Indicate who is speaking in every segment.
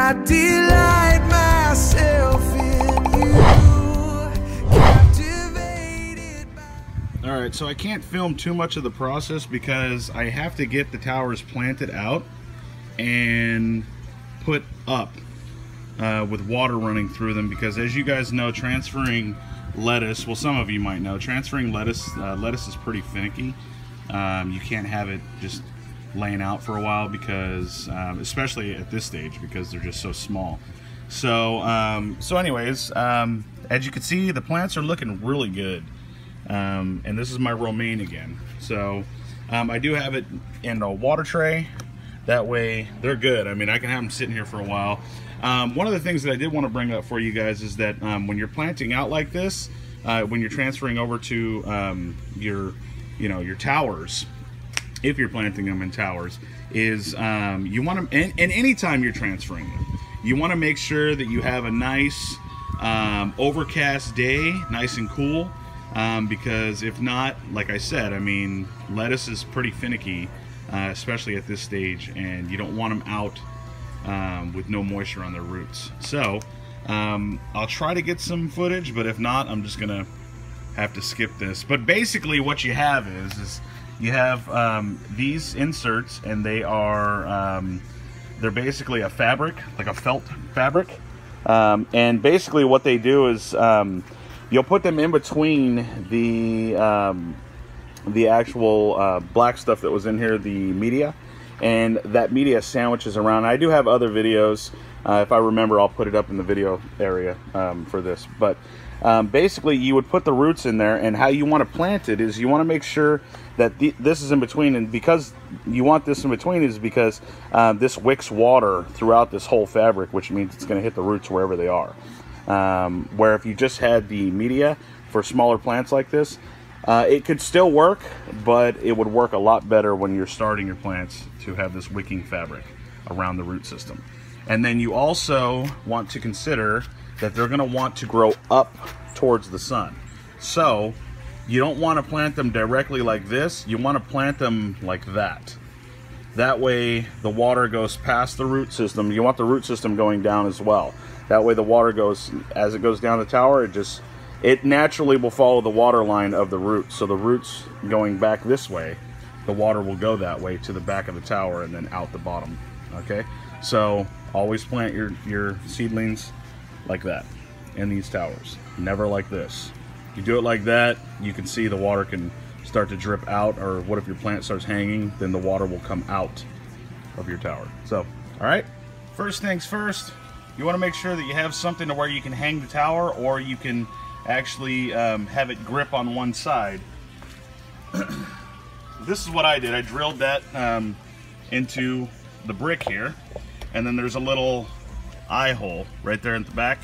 Speaker 1: I delight myself in you, captivated by...
Speaker 2: All right, so I can't film too much of the process because I have to get the towers planted out and put up with water running through them, because as you guys know, transferring lettuce, well, some of you might know, transferring lettuce is pretty finicky. You can't have it just laying out for a while because especially at this stage, because they're just so small. So anyways, as you can see, the plants are looking really good, and this is my romaine again. So I do have it in a water tray. That way they're good. I mean, I can have them sitting here for a while. One of the things that I did want to bring up for you guys is that when you're planting out like this, when you're transferring over to your towers, if you're planting them in towers, is you want to, and anytime you're transferring them, you want to make sure that you have a nice overcast day, nice and cool, because if not, like I said, I mean, lettuce is pretty finicky, especially at this stage, and you don't want them out with no moisture on their roots. So I'll try to get some footage, but if not, I'm just gonna have to skip this. But basically what you have is you have these inserts, and they are they're basically a fabric, like a felt fabric, and basically what they do is you'll put them in between the actual black stuff that was in here, the media, and that media sandwiches around. I do have other videos. If I remember, I'll put it up in the video area for this. But basically, you would put the roots in there, and how you want to plant it is you want to make sure that this is in between. And because you want this in between is because this wicks water throughout this whole fabric, which means it's going to hit the roots wherever they are. Where if you just had the media for smaller plants like this, it could still work, but it would work a lot better when you're starting your plants to have this wicking fabric around the root system. And then you also want to consider that they're going to want to grow up towards the sun. So you don't want to plant them directly like this. You want to plant them like that. That way the water goes past the root system. You want the root system going down as well. That way the water goes, as it goes down the tower, it naturally will follow the water line of the roots. So the roots going back this way, the water will go that way to the back of the tower and then out the bottom. Okay, so always plant your seedlings like that in these towers, never like this. You do it like that, you can see the water can start to drip out, or what if your plant starts hanging, then the water will come out of your tower. So, all right, first things first, you want to make sure that you have something to where you can hang the tower, or you can actually have it grip on one side. This is what I did. I drilled that into the brick here, and then there's a little eye hole right there at the back.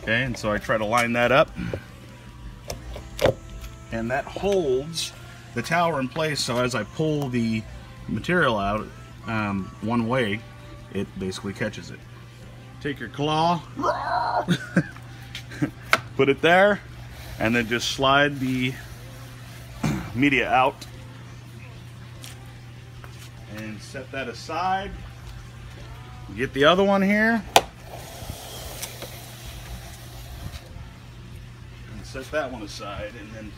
Speaker 2: Okay, and so I try to line that up, and that holds the tower in place. So as I pull the material out one way, it basically catches it. Take your claw, put it there, and then just slide the media out and set that aside. Get the other one here and set that one aside, and then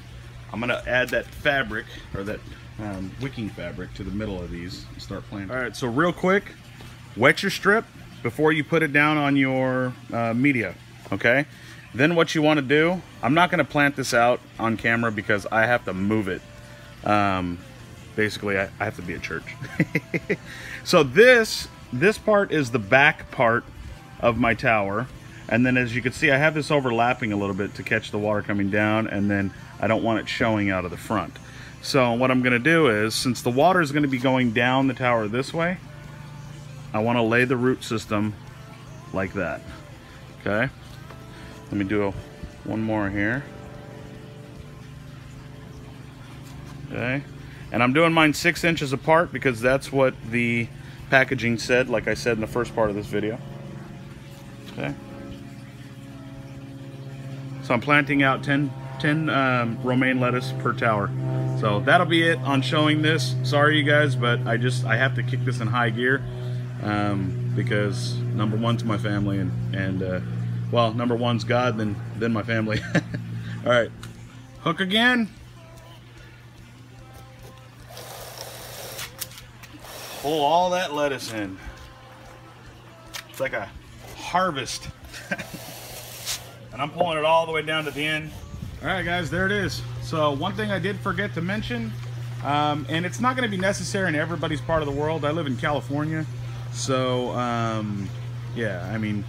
Speaker 2: I'm gonna add that fabric, or that wicking fabric, to the middle of these and start planting. All right, so real quick, wet your strip before you put it down on your media, okay? Then what you want to do, I'm not going to plant this out on camera because I have to move it. Basically, I have to be at church. So this part is the back part of my tower. And then as you can see, I have this overlapping a little bit to catch the water coming down, and then I don't want it showing out of the front. So what I'm going to do is, since the water is going to be going down the tower this way, I want to lay the root system like that. Okay? Let me do one more here. Okay, and I'm doing mine 6 inches apart because that's what the packaging said, like I said in the first part of this video. Okay, so I'm planting out 10 romaine lettuce per tower. So that'll be it on showing this. Sorry you guys, but I have to kick this in high gear. because number one's my family, and well, number one's God, then my family. All right, hook again. Pull all that lettuce in. It's like a harvest. And I'm pulling it all the way down to the end. All right, guys, there it is. So one thing I did forget to mention, and it's not going to be necessary in everybody's part of the world. I live in California, so yeah, I mean,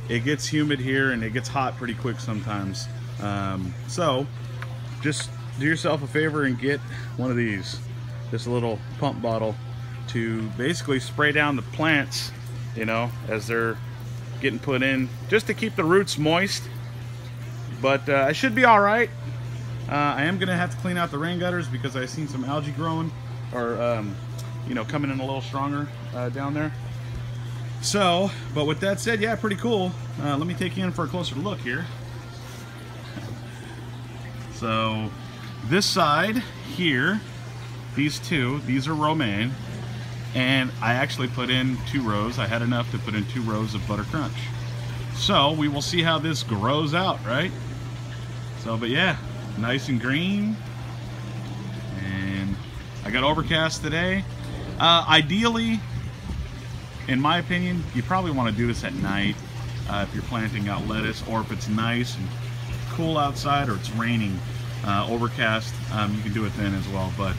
Speaker 2: it gets humid here and it gets hot pretty quick sometimes. So just do yourself a favor and get one of these, just a little pump bottle, to basically spray down the plants, you know, as they're getting put in, just to keep the roots moist. But I should be all right. I am gonna have to clean out the rain gutters because I've seen some algae growing, or you know, coming in a little stronger down there. So, but with that said, yeah, pretty cool. Let me take you in for a closer look here. So this side here, these are romaine, and I actually put in 2 rows. I had enough to put in 2 rows of Butter Crunch. So we will see how this grows out, right? So, but yeah, nice and green. And I got overcast today. Ideally, in my opinion, you probably want to do this at night if you're planting out lettuce, or if it's nice and cool outside or it's raining, overcast, you can do it then as well. But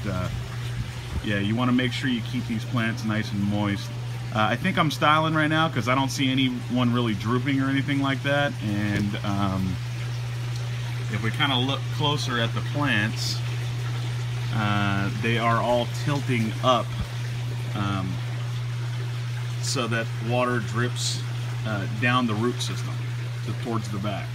Speaker 2: yeah, you want to make sure you keep these plants nice and moist. I think I'm styling right now because I don't see anyone really drooping or anything like that. And if we kind of look closer at the plants, they are all tilting up, so that water drips down the root system towards the back.